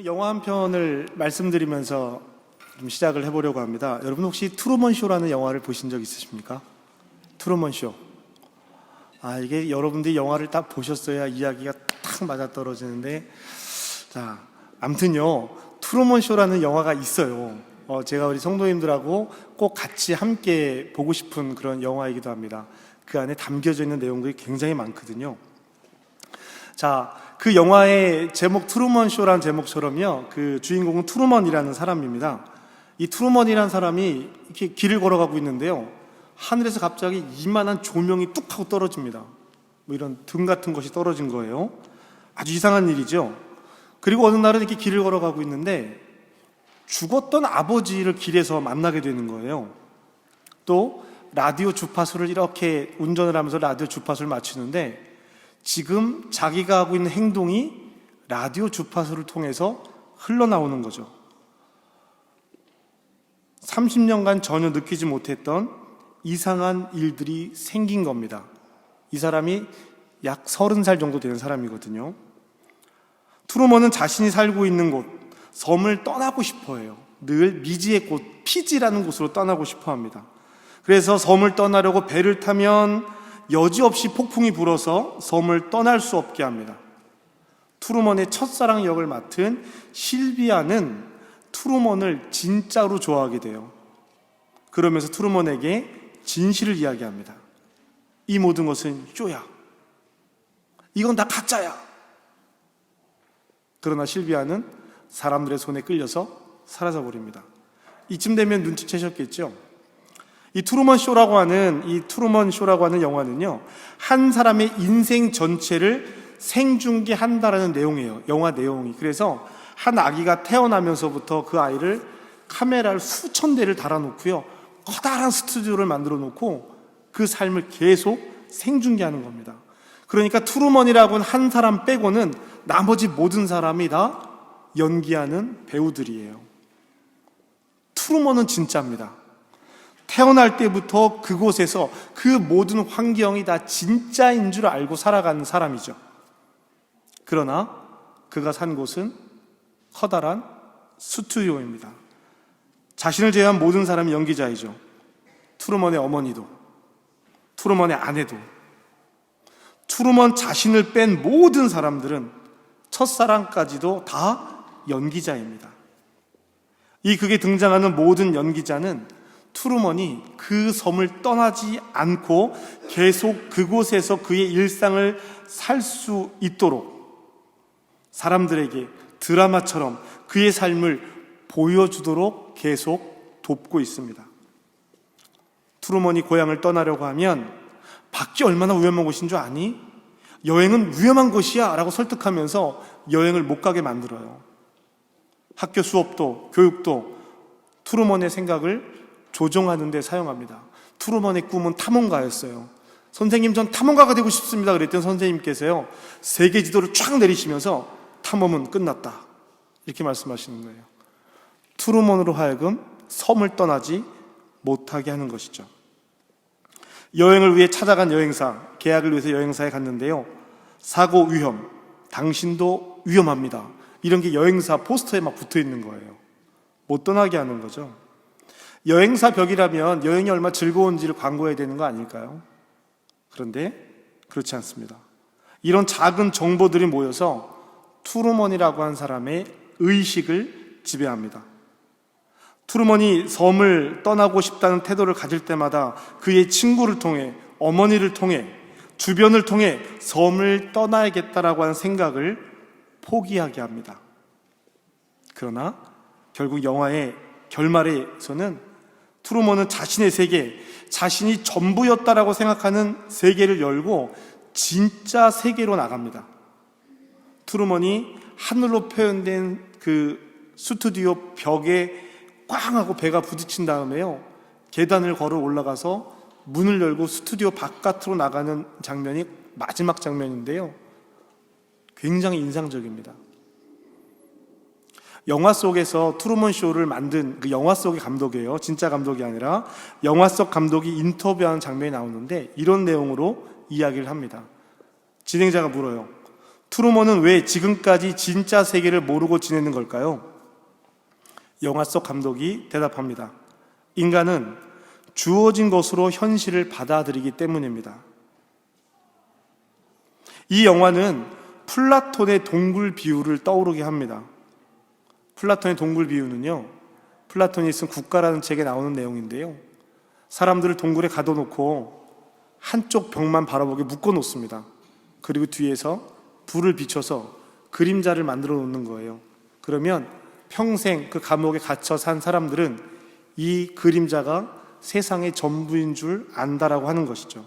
영화 한 편을 말씀드리면서 좀 시작을 해보려고 합니다. 여러분 혹시 트루먼 쇼라는 영화를 보신 적 있으십니까? 트루먼 쇼. 이게 여러분들이 영화를 딱 보셨어야 이야기가 딱 맞아떨어지는데, 자, 아무튼요, 트루먼 쇼라는 영화가 있어요. 제가 우리 성도님들하고 꼭 같이 함께 보고 싶은 그런 영화이기도 합니다. 그 안에 담겨져 있는 내용들이 굉장히 많거든요. 자, 그 영화의 제목 트루먼 쇼라는 제목처럼요, 그 주인공은 트루먼이라는 사람입니다. 이 트루먼이라는 사람이 이렇게 길을 걸어가고 있는데요, 하늘에서 갑자기 이만한 조명이 뚝 하고 떨어집니다. 뭐 이런 등 같은 것이 떨어진 거예요. 아주 이상한 일이죠. 그리고 어느 날은 이렇게 길을 걸어가고 있는데 죽었던 아버지를 길에서 만나게 되는 거예요. 또 라디오 주파수를 이렇게 운전을 하면서 라디오 주파수를 맞추는데 지금 자기가 하고 있는 행동이 라디오 주파수를 통해서 흘러나오는 거죠. 30년간 전혀 느끼지 못했던 이상한 일들이 생긴 겁니다. 이 사람이 약 30살 정도 되는 사람이거든요. 트루먼은 자신이 살고 있는 곳, 섬을 떠나고 싶어 해요. 늘 미지의 곳, 피지라는 곳으로 떠나고 싶어 합니다. 그래서 섬을 떠나려고 배를 타면 여지없이 폭풍이 불어서 섬을 떠날 수 없게 합니다. 트루먼의 첫사랑 역을 맡은 실비아는 트루먼을 진짜로 좋아하게 돼요. 그러면서 트루먼에게 진실을 이야기합니다. 이 모든 것은 쇼야. 이건 다 가짜야. 그러나 실비아는 사람들의 손에 끌려서 사라져버립니다. 이쯤 되면 눈치채셨겠죠? 이 트루먼 쇼라고 하는 영화는요, 한 사람의 인생 전체를 생중계한다라는 내용이에요. 영화 내용이. 그래서 한 아기가 태어나면서부터 그 아이를 카메라를 수천 대를 달아놓고요, 커다란 스튜디오를 만들어 놓고 그 삶을 계속 생중계하는 겁니다. 그러니까 트루먼이라고 하는 한 사람 빼고는 나머지 모든 사람이 다 연기하는 배우들이에요. 트루먼은 진짜입니다. 태어날 때부터 그곳에서 그 모든 환경이 다 진짜인 줄 알고 살아가는 사람이죠. 그러나 그가 산 곳은 커다란 스튜디오입니다. 자신을 제외한 모든 사람이 연기자이죠. 트루먼의 어머니도, 트루먼의 아내도, 트루먼 자신을 뺀 모든 사람들은, 첫사랑까지도 다 연기자입니다. 이 극에 등장하는 모든 연기자는 트루먼이 그 섬을 떠나지 않고 계속 그곳에서 그의 일상을 살 수 있도록 사람들에게 드라마처럼 그의 삶을 보여주도록 계속 돕고 있습니다. 트루먼이 고향을 떠나려고 하면 밖이 얼마나 위험한 곳인 줄 아니? 여행은 위험한 것이야 라고 설득하면서 여행을 못 가게 만들어요. 학교 수업도 교육도 트루먼의 생각을 조종하는 데 사용합니다. 트루먼의 꿈은 탐험가였어요. 선생님, 전 탐험가가 되고 싶습니다. 그랬더니 선생님께서요, 세계 지도를 쫙 내리시면서 탐험은 끝났다, 이렇게 말씀하시는 거예요. 트루먼으로 하여금 섬을 떠나지 못하게 하는 것이죠. 여행을 위해 찾아간 여행사, 계약을 위해서 여행사에 갔는데요, 사고 위험, 당신도 위험합니다, 이런 게 여행사 포스터에 막 붙어 있는 거예요. 못 떠나게 하는 거죠. 여행사 벽이라면 여행이 얼마나 즐거운지를 광고해야 되는 거 아닐까요? 그런데 그렇지 않습니다. 이런 작은 정보들이 모여서 트루먼이라고 한 사람의 의식을 지배합니다. 트루먼이 섬을 떠나고 싶다는 태도를 가질 때마다 그의 친구를 통해, 어머니를 통해, 주변을 통해 섬을 떠나야겠다라고 하는 생각을 포기하게 합니다. 그러나 결국 영화의 결말에서는 트루먼은 자신의 세계, 자신이 전부였다라고 생각하는 세계를 열고 진짜 세계로 나갑니다. 트루먼이 하늘로 표현된 그 스튜디오 벽에 꽝 하고 배가 부딪힌 다음에요, 계단을 걸어 올라가서 문을 열고 스튜디오 바깥으로 나가는 장면이 마지막 장면인데요, 굉장히 인상적입니다. 영화 속에서 트루먼 쇼를 만든 그 영화 속의 감독이에요. 진짜 감독이 아니라 영화 속 감독이 인터뷰하는 장면이 나오는데 이런 내용으로 이야기를 합니다. 진행자가 물어요. 트루먼은 왜 지금까지 진짜 세계를 모르고 지내는 걸까요? 영화 속 감독이 대답합니다. 인간은 주어진 것으로 현실을 받아들이기 때문입니다. 이 영화는 플라톤의 동굴 비유를 떠오르게 합니다. 플라톤의 동굴 비유는요, 플라톤이 쓴 국가라는 책에 나오는 내용인데요, 사람들을 동굴에 가둬놓고 한쪽 벽만 바라보게 묶어놓습니다. 그리고 뒤에서 불을 비춰서 그림자를 만들어 놓는 거예요. 그러면 평생 그 감옥에 갇혀 산 사람들은 이 그림자가 세상의 전부인 줄 안다라고 하는 것이죠.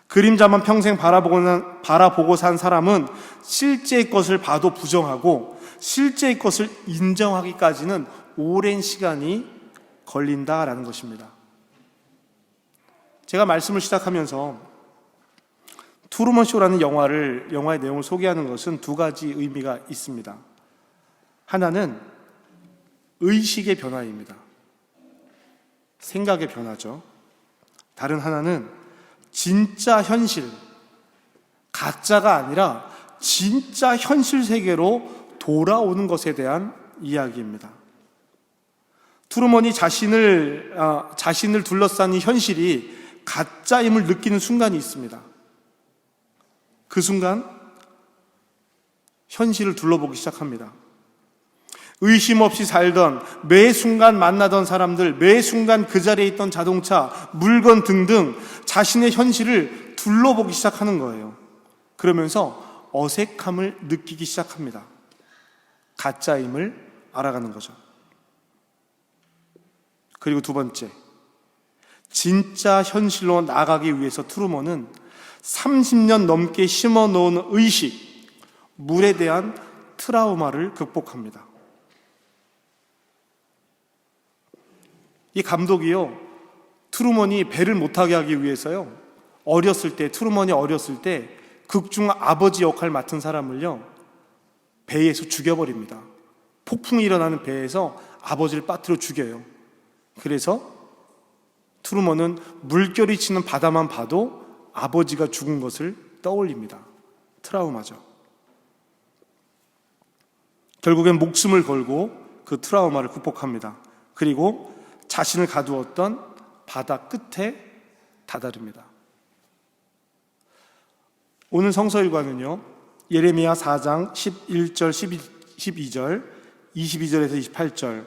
그림자만 평생 바라보고 산 사람은 실제의 것을 봐도 부정하고 실제의 것을 인정하기까지는 오랜 시간이 걸린다라는 것입니다. 제가 말씀을 시작하면서 트루먼 쇼라는 영화의 내용을 소개하는 것은 두 가지 의미가 있습니다. 하나는 의식의 변화입니다. 생각의 변화죠. 다른 하나는 진짜 현실, 가짜가 아니라 진짜 현실 세계로 돌아오는 것에 대한 이야기입니다. 트루먼이 자신을 둘러싼 이 현실이 가짜임을 느끼는 순간이 있습니다. 그 순간 현실을 둘러보기 시작합니다. 의심 없이 살던, 매 순간 만나던 사람들, 매 순간 그 자리에 있던 자동차, 물건 등등 자신의 현실을 둘러보기 시작하는 거예요. 그러면서 어색함을 느끼기 시작합니다. 가짜임을 알아가는 거죠. 그리고 두 번째, 진짜 현실로 나가기 위해서 트루먼은 30년 넘게 심어놓은 의식, 물에 대한 트라우마를 극복합니다. 이 감독이요, 트루먼이 배를 못타게 하기 위해서요, 트루먼이 어렸을 때 극중 아버지 역할 맡은 사람을요, 배에서 죽여버립니다. 폭풍이 일어나는 배에서 아버지를 빠뜨려 죽여요. 그래서 트루먼은 물결이 치는 바다만 봐도 아버지가 죽은 것을 떠올립니다. 트라우마죠. 결국엔 목숨을 걸고 그 트라우마를 극복합니다. 그리고 자신을 가두었던 바다 끝에 다다릅니다. 오늘 성서일과는요, 예레미야 4장 11절, 12절, 22절에서 28절,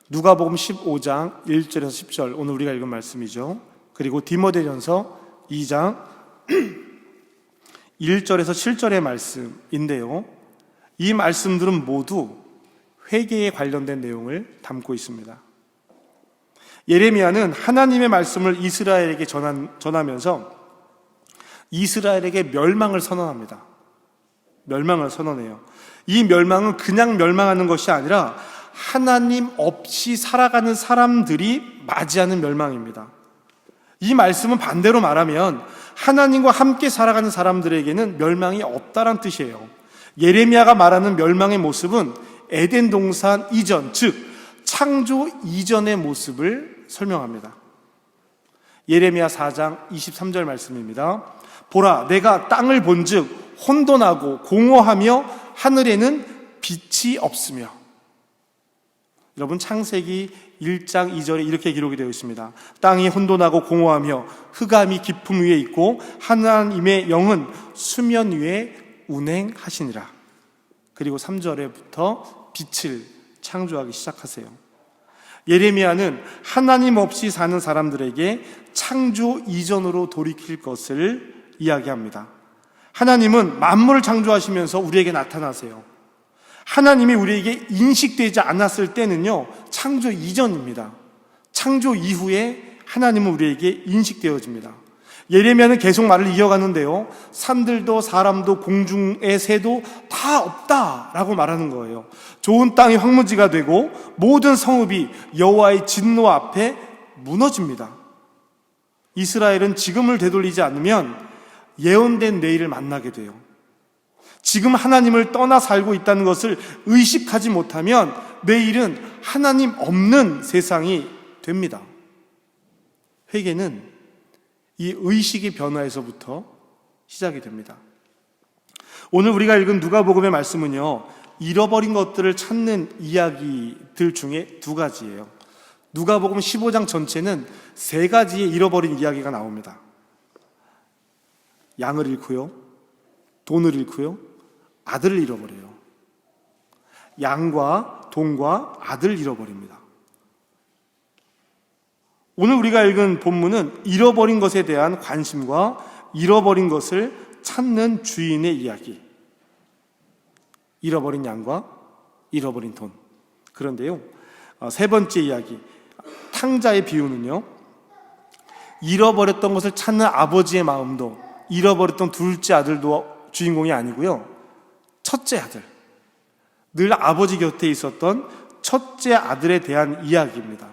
누가복음 15장 1절에서 10절, 오늘 우리가 읽은 말씀이죠. 그리고 디모데전서 2장 1절에서 7절의 말씀인데요, 이 말씀들은 모두 회개에 관련된 내용을 담고 있습니다. 예레미야는 하나님의 말씀을 이스라엘에게 전하면서 이스라엘에게 멸망을 선언합니다. 멸망을 선언해요. 이 멸망은 그냥 멸망하는 것이 아니라 하나님 없이 살아가는 사람들이 맞이하는 멸망입니다. 이 말씀은 반대로 말하면 하나님과 함께 살아가는 사람들에게는 멸망이 없다란 뜻이에요. 예레미야가 말하는 멸망의 모습은 에덴 동산 이전, 즉 창조 이전의 모습을 설명합니다. 예레미야 4장 23절 말씀입니다. 보라, 내가 땅을 본즉 혼돈하고 공허하며 하늘에는 빛이 없으며. 여러분, 창세기 1장 2절에 이렇게 기록이 되어 있습니다. 땅이 혼돈하고 공허하며 흑암이 깊음 위에 있고 하나님의 영은 수면 위에 운행하시니라. 그리고 3절에부터 빛을 창조하기 시작하세요. 예레미야는 하나님 없이 사는 사람들에게 창조 이전으로 돌이킬 것을 이야기합니다. 하나님은 만물을 창조하시면서 우리에게 나타나세요. 하나님이 우리에게 인식되지 않았을 때는요, 창조 이전입니다. 창조 이후에 하나님은 우리에게 인식되어집니다. 예레미야는 계속 말을 이어가는데요, 산들도 사람도 공중의 새도 다 없다라고 말하는 거예요. 좋은 땅이 황무지가 되고 모든 성읍이 여호와의 진노 앞에 무너집니다. 이스라엘은 지금을 되돌리지 않으면 예언된 내일을 만나게 돼요. 지금 하나님을 떠나 살고 있다는 것을 의식하지 못하면 내일은 하나님 없는 세상이 됩니다. 회개는 이 의식의 변화에서부터 시작이 됩니다. 오늘 우리가 읽은 누가복음의 말씀은요, 잃어버린 것들을 찾는 이야기들 중에 두 가지예요. 누가복음 15장 전체는 세 가지의 잃어버린 이야기가 나옵니다. 양을 잃고요, 돈을 잃고요, 아들을 잃어버려요. 양과 돈과 아들을 잃어버립니다. 오늘 우리가 읽은 본문은 잃어버린 것에 대한 관심과 잃어버린 것을 찾는 주인의 이야기. 잃어버린 양과 잃어버린 돈. 그런데요, 세 번째 이야기, 탕자의 비유는요, 잃어버렸던 것을 찾는 아버지의 마음도, 잃어버렸던 둘째 아들도 주인공이 아니고요, 첫째 아들, 늘 아버지 곁에 있었던 첫째 아들에 대한 이야기입니다.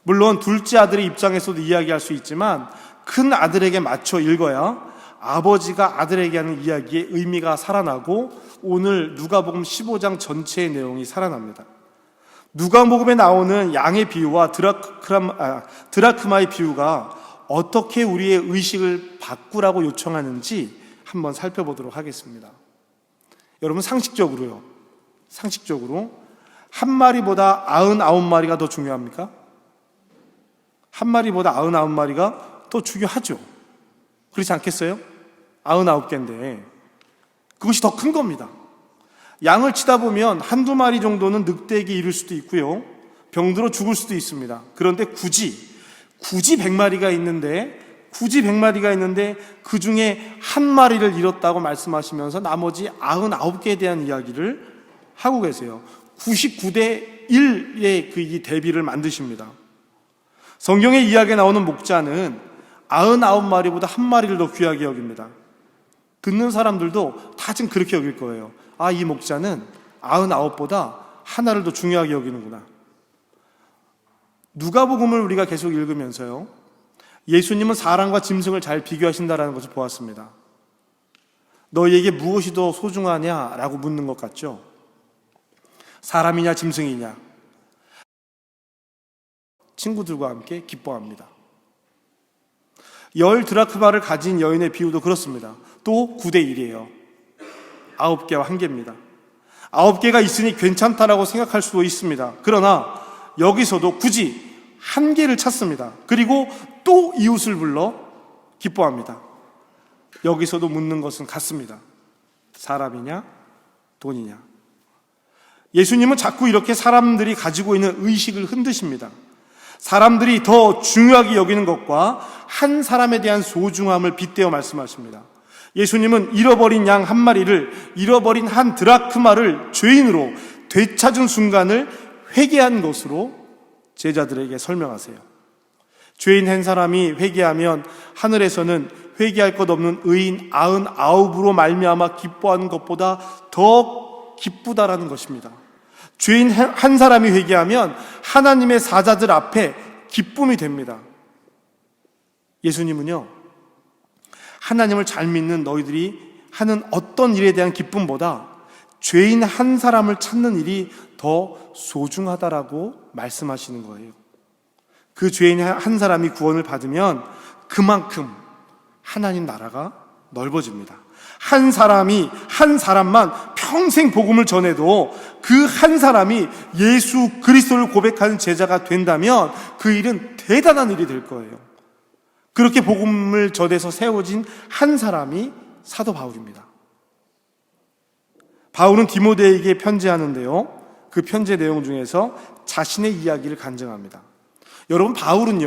물론 둘째 아들의 입장에서도 이야기할 수 있지만 큰 아들에게 맞춰 읽어야 아버지가 아들에게 하는 이야기의 의미가 살아나고 오늘 누가복음 15장 전체의 내용이 살아납니다. 누가복음에 나오는 양의 비유와 드라크마의 비유가 어떻게 우리의 의식을 바꾸라고 요청하는지 한번 살펴보도록 하겠습니다. 여러분, 상식적으로 한 마리보다 99마리가 더 중요합니까? 한 마리보다 99마리가 더 중요하죠. 그렇지 않겠어요? 99개인데 그것이 더 큰 겁니다. 양을 치다 보면 한두 마리 정도는 늑대에게 이를 수도 있고요, 병들어 죽을 수도 있습니다. 그런데 굳이 100마리가 있는데 그 중에 한 마리를 잃었다고 말씀하시면서 나머지 99개에 대한 이야기를 하고 계세요. 99대 1의 이 대비를 만드십니다. 성경의 이야기에 나오는 목자는 99마리보다 한 마리를 더 귀하게 여깁니다. 듣는 사람들도 다 지금 그렇게 여길 거예요. 아, 이 목자는 99보다 하나를 더 중요하게 여기는구나. 누가복음을 우리가 계속 읽으면서요, 예수님은 사람과 짐승을 잘 비교하신다라는 것을 보았습니다. 너희에게 무엇이 더 소중하냐라고 묻는 것 같죠? 사람이냐 짐승이냐? 친구들과 함께 기뻐합니다. 10드라크마를 가진 여인의 비유도 그렇습니다. 또 9대 1이에요. 9개와 1개입니다. 9개가 있으니 괜찮다라고 생각할 수도 있습니다. 그러나 여기서도 굳이 1개를 찾습니다. 그리고 또 이웃을 불러 기뻐합니다. 여기서도 묻는 것은 같습니다. 사람이냐 돈이냐? 예수님은 자꾸 이렇게 사람들이 가지고 있는 의식을 흔드십니다. 사람들이 더 중요하게 여기는 것과 한 사람에 대한 소중함을 빗대어 말씀하십니다. 예수님은 잃어버린 양 한 마리를, 잃어버린 한 드라크마를 죄인으로 되찾은 순간을 회개한 것으로 제자들에게 설명하세요. 죄인 한 사람이 회개하면 하늘에서는 회개할 것 없는 의인 99으로 말미암아 기뻐하는 것보다 더 기쁘다라는 것입니다. 죄인 한 사람이 회개하면 하나님의 사자들 앞에 기쁨이 됩니다. 예수님은요, 하나님을 잘 믿는 너희들이 하는 어떤 일에 대한 기쁨보다 죄인 한 사람을 찾는 일이 더 소중하다라고 말씀하시는 거예요. 그 죄인 한 사람이 구원을 받으면 그만큼 하나님 나라가 넓어집니다. 한 사람만 평생 복음을 전해도 그 한 사람이 예수 그리스도를 고백하는 제자가 된다면 그 일은 대단한 일이 될 거예요. 그렇게 복음을 전해서 세워진 한 사람이 사도 바울입니다. 바울은 디모데에게 편지하는데요, 그 편지의 내용 중에서 자신의 이야기를 간증합니다. 여러분, 바울은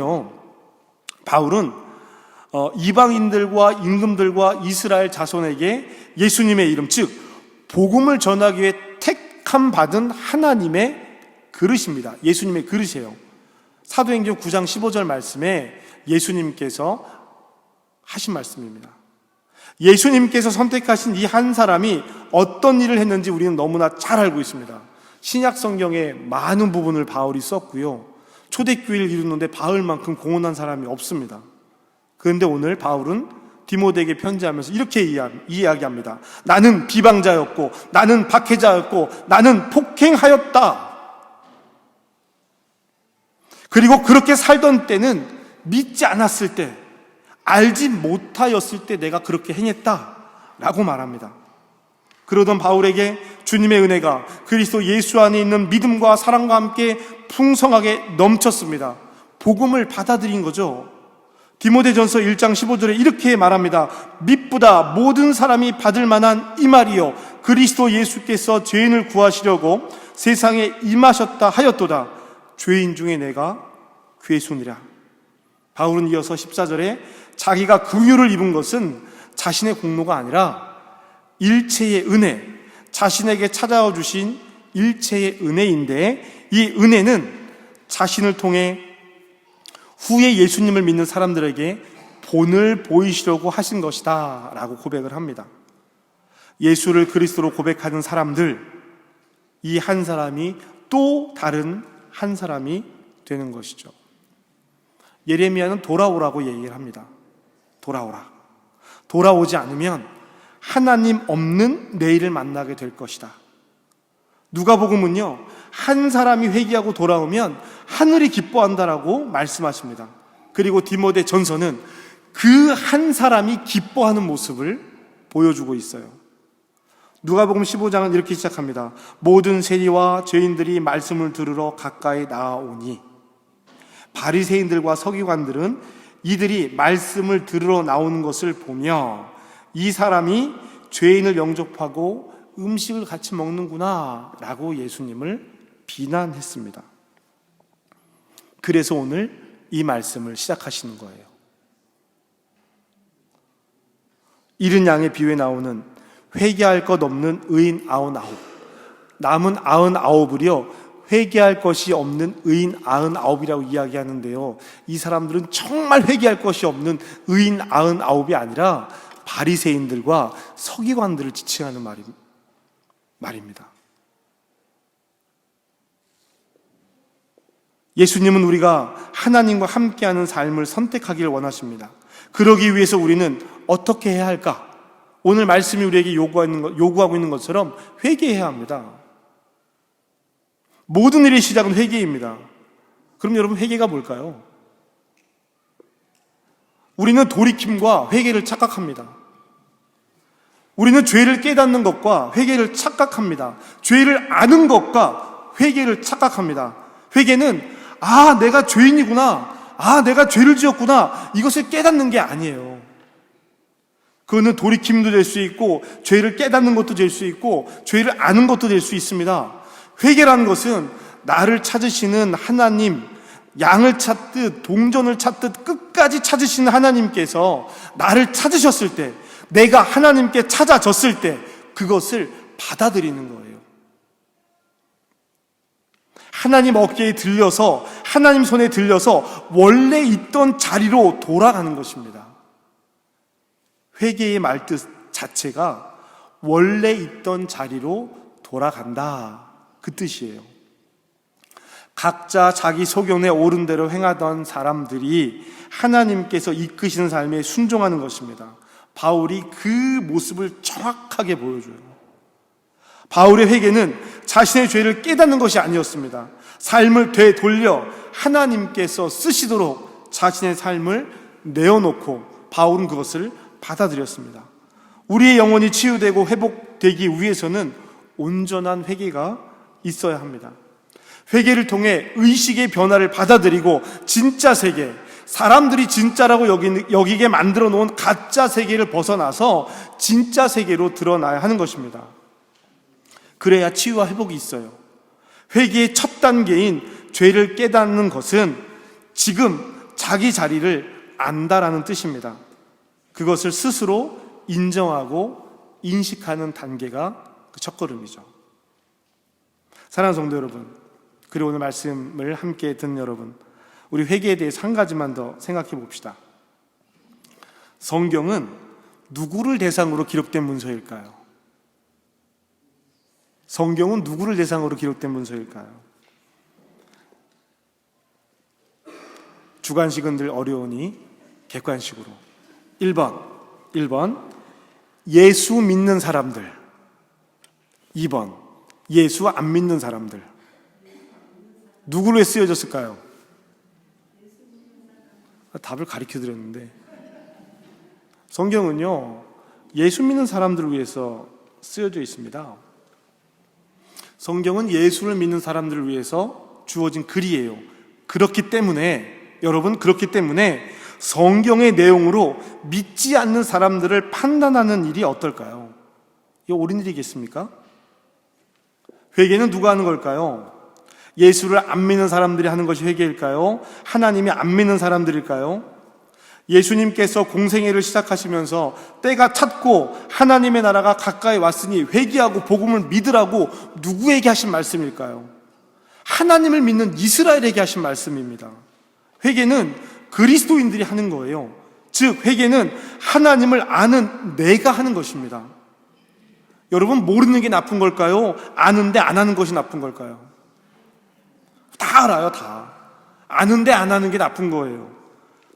이방인들과 임금들과 이스라엘 자손에게 예수님의 이름, 즉 복음을 전하기 위해 택함 받은 하나님의 그릇입니다. 예수님의 그릇이에요. 사도행전 9장 15절 말씀에 예수님께서 하신 말씀입니다. 예수님께서 선택하신 이 한 사람이 어떤 일을 했는지 우리는 너무나 잘 알고 있습니다. 신약 성경의 많은 부분을 바울이 썼고요, 초대교회를 이루는데 바울만큼 공헌한 사람이 없습니다. 그런데 오늘 바울은 디모데에게 편지하면서 이렇게 이야기합니다. 나는 비방자였고, 나는 박해자였고, 나는 폭행하였다. 그리고 그렇게 살던 때는 믿지 않았을 때, 알지 못하였을 때 내가 그렇게 행했다 라고 말합니다. 그러던 바울에게 주님의 은혜가 그리스도 예수 안에 있는 믿음과 사랑과 함께 풍성하게 넘쳤습니다. 복음을 받아들인 거죠. 디모데전서 1장 15절에 이렇게 말합니다. 믿보다 모든 사람이 받을 만한 이 말이요 그리스도 예수께서 죄인을 구하시려고 세상에 임하셨다 하였도다. 죄인 중에 내가 괴순이라. 바울은 이어서 14절에 자기가 긍휼을 입은 것은 자신의 공로가 아니라 일체의 은혜, 자신에게 찾아와 주신 일체의 은혜인데, 이 은혜는 자신을 통해 후에 예수님을 믿는 사람들에게 본을 보이시려고 하신 것이다 라고 고백을 합니다. 예수를 그리스도로 고백하는 사람들, 이 한 사람이 또 다른 한 사람이 되는 것이죠. 예레미야는 돌아오라고 얘기를 합니다. 돌아오라. 돌아오지 않으면 하나님 없는 내일을 만나게 될 것이다. 누가복음은요, 한 사람이 회개하고 돌아오면 하늘이 기뻐한다라고 말씀하십니다. 그리고 디모데 전서는 그 한 사람이 기뻐하는 모습을 보여주고 있어요. 누가복음 15장은 이렇게 시작합니다. 모든 세리와 죄인들이 말씀을 들으러 가까이 나아오니, 바리새인들과 서기관들은 이들이 말씀을 들으러 나오는 것을 보며 이 사람이 죄인을 영접하고 음식을 같이 먹는구나 라고 예수님을 비난했습니다. 그래서 오늘 이 말씀을 시작하시는 거예요. 이른 양의 비유에 나오는 회개할 것 없는 의인 99, 남은 99을요 회개할 것이 없는 의인 99이라고 이야기하는데요, 이 사람들은 정말 회개할 것이 없는 의인 99이 아니라 바리새인들과 서기관들을 지칭하는 말입니다. 예수님은 우리가 하나님과 함께하는 삶을 선택하기를 원하십니다. 그러기 위해서 우리는 어떻게 해야 할까? 오늘 말씀이 우리에게 요구하고 있는 것처럼 회개해야 합니다. 모든 일의 시작은 회개입니다. 그럼 여러분, 회개가 뭘까요? 우리는 돌이킴과 회개를 착각합니다. 우리는 죄를 깨닫는 것과 회개를 착각합니다. 죄를 아는 것과 회개를 착각합니다. 회개는 내가 죄인이구나, 내가 죄를 지었구나, 이것을 깨닫는 게 아니에요. 그거는 돌이킴도 될 수 있고 죄를 깨닫는 것도 될 수 있고 죄를 아는 것도 될 수 있습니다. 회개라는 것은 나를 찾으시는 하나님, 양을 찾듯 동전을 찾듯 끝까지 찾으시는 하나님께서 나를 찾으셨을 때, 내가 하나님께 찾아졌을 때 그것을 받아들이는 거예요. 하나님 어깨에 들려서, 하나님 손에 들려서 원래 있던 자리로 돌아가는 것입니다. 회개의 말뜻 자체가 원래 있던 자리로 돌아간다, 그 뜻이에요. 각자 자기 소견에 옳은 대로 행하던 사람들이 하나님께서 이끄시는 삶에 순종하는 것입니다. 바울이 그 모습을 정확하게 보여줘요. 바울의 회개는 자신의 죄를 깨닫는 것이 아니었습니다. 삶을 되돌려 하나님께서 쓰시도록 자신의 삶을 내어놓고 바울은 그것을 받아들였습니다. 우리의 영혼이 치유되고 회복되기 위해서는 온전한 회개가 있어야 합니다. 회개를 통해 의식의 변화를 받아들이고 진짜 세계, 사람들이 진짜라고 여기게 만들어 놓은 가짜 세계를 벗어나서 진짜 세계로 드러나야 하는 것입니다. 그래야 치유와 회복이 있어요. 회개의 첫 단계인 죄를 깨닫는 것은 지금 자기 자리를 안다라는 뜻입니다. 그것을 스스로 인정하고 인식하는 단계가 그 첫걸음이죠. 사랑하는 성도 여러분, 그리고 오늘 말씀을 함께 듣는 여러분, 우리 회개에 대해서 한 가지만 더 생각해 봅시다. 성경은 누구를 대상으로 기록된 문서일까요? 성경은 누구를 대상으로 기록된 문서일까요? 주관식은 늘 어려우니 객관식으로. 1번 예수 믿는 사람들, 2번 예수 안 믿는 사람들. 누구로 쓰여졌을까요? 답을 가르쳐 드렸는데, 성경은요 예수 믿는 사람들을 위해서 쓰여져 있습니다. 성경은 예수를 믿는 사람들을 위해서 주어진 글이에요. 그렇기 때문에 여러분, 그렇기 때문에 성경의 내용으로 믿지 않는 사람들을 판단하는 일이 어떨까요? 이거 옳은 일이겠습니까? 회개는 누가 하는 걸까요? 예수를 안 믿는 사람들이 하는 것이 회개일까요? 하나님이 안 믿는 사람들일까요? 예수님께서 공생애를 시작하시면서 때가 찼고 하나님의 나라가 가까이 왔으니 회개하고 복음을 믿으라고 누구에게 하신 말씀일까요? 하나님을 믿는 이스라엘에게 하신 말씀입니다. 회개는 그리스도인들이 하는 거예요. 즉 회개는 하나님을 아는 내가 하는 것입니다. 여러분, 모르는 게 나쁜 걸까요? 아는데 안 하는 것이 나쁜 걸까요? 다 알아요, 다. 아는데 안 하는 게 나쁜 거예요.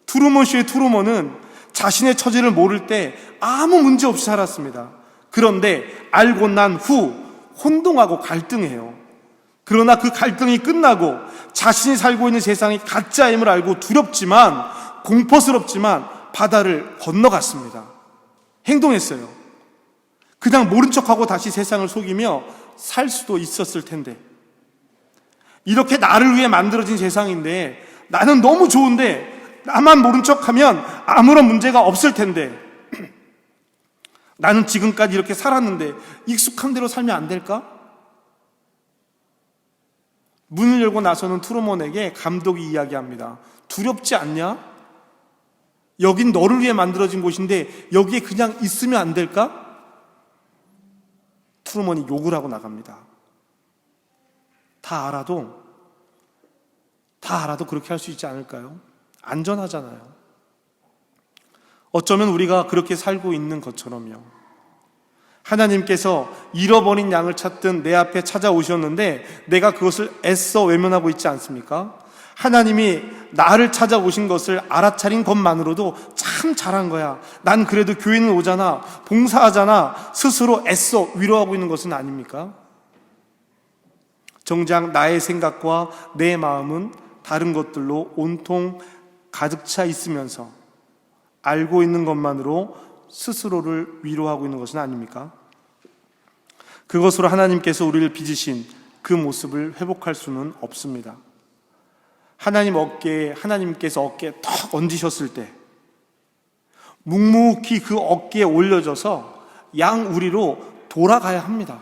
트루먼 쇼의 트루먼은 자신의 처지를 모를 때 아무 문제 없이 살았습니다. 그런데 알고 난 후 혼동하고 갈등해요. 그러나 그 갈등이 끝나고 자신이 살고 있는 세상이 가짜임을 알고 두렵지만, 공포스럽지만 바다를 건너갔습니다. 행동했어요. 그냥 모른 척하고 다시 세상을 속이며 살 수도 있었을 텐데, 이렇게 나를 위해 만들어진 세상인데 나는 너무 좋은데 나만 모른 척하면 아무런 문제가 없을 텐데 나는 지금까지 이렇게 살았는데 익숙한 대로 살면 안 될까? 문을 열고 나서는 트루먼에게 감독이 이야기합니다. 두렵지 않냐? 여긴 너를 위해 만들어진 곳인데 여기에 그냥 있으면 안 될까? 트루먼이 욕을 하고 나갑니다. 다 알아도 그렇게 할 수 있지 않을까요? 안전하잖아요. 어쩌면 우리가 그렇게 살고 있는 것처럼요. 하나님께서 잃어버린 양을 찾듯 내 앞에 찾아오셨는데 내가 그것을 애써 외면하고 있지 않습니까? 하나님이 나를 찾아오신 것을 알아차린 것만으로도 참 잘한 거야. 난 그래도 교회는 오잖아, 봉사하잖아, 스스로 애써 위로하고 있는 것은 아닙니까? 정작 나의 생각과 내 마음은 다른 것들로 온통 가득 차 있으면서 알고 있는 것만으로 스스로를 위로하고 있는 것은 아닙니까? 그것으로 하나님께서 우리를 빚으신 그 모습을 회복할 수는 없습니다. 하나님께서 어깨에 턱 얹으셨을 때 묵묵히 그 어깨에 올려져서 양우리로 돌아가야 합니다.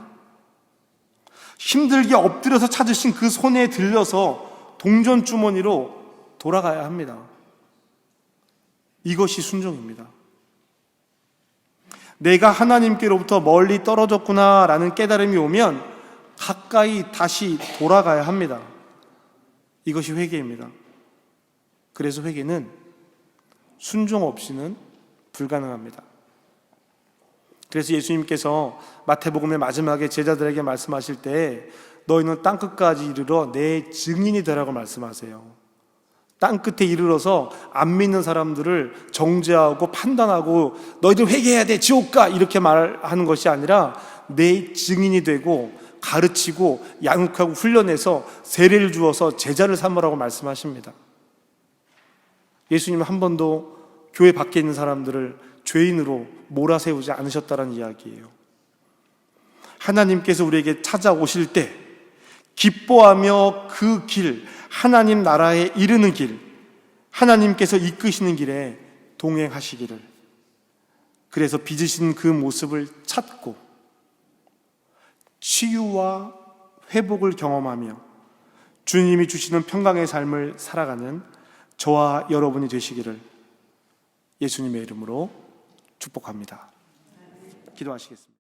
힘들게 엎드려서 찾으신 그 손에 들려서 동전 주머니로 돌아가야 합니다. 이것이 순종입니다. 내가 하나님께로부터 멀리 떨어졌구나라는 깨달음이 오면 가까이 다시 돌아가야 합니다. 이것이 회개입니다. 그래서 회개는 순종 없이는 불가능합니다. 그래서 예수님께서 마태복음의 마지막에 제자들에게 말씀하실 때 너희는 땅끝까지 이르러 내 증인이 되라고 말씀하세요. 땅끝에 이르러서 안 믿는 사람들을 정죄하고 판단하고 너희들 회개해야 돼, 지옥 가, 이렇게 말하는 것이 아니라 내 증인이 되고 가르치고 양육하고 훈련해서 세례를 주어서 제자를 삼으라고 말씀하십니다. 예수님은 한 번도 교회 밖에 있는 사람들을 죄인으로 몰아세우지 않으셨다는 이야기예요. 하나님께서 우리에게 찾아오실 때 기뻐하며 그 길, 하나님 나라에 이르는 길, 하나님께서 이끄시는 길에 동행하시기를, 그래서 빚으신 그 모습을 찾고 치유와 회복을 경험하며 주님이 주시는 평강의 삶을 살아가는 저와 여러분이 되시기를 예수님의 이름으로 축복합니다. 기도하시겠습니다.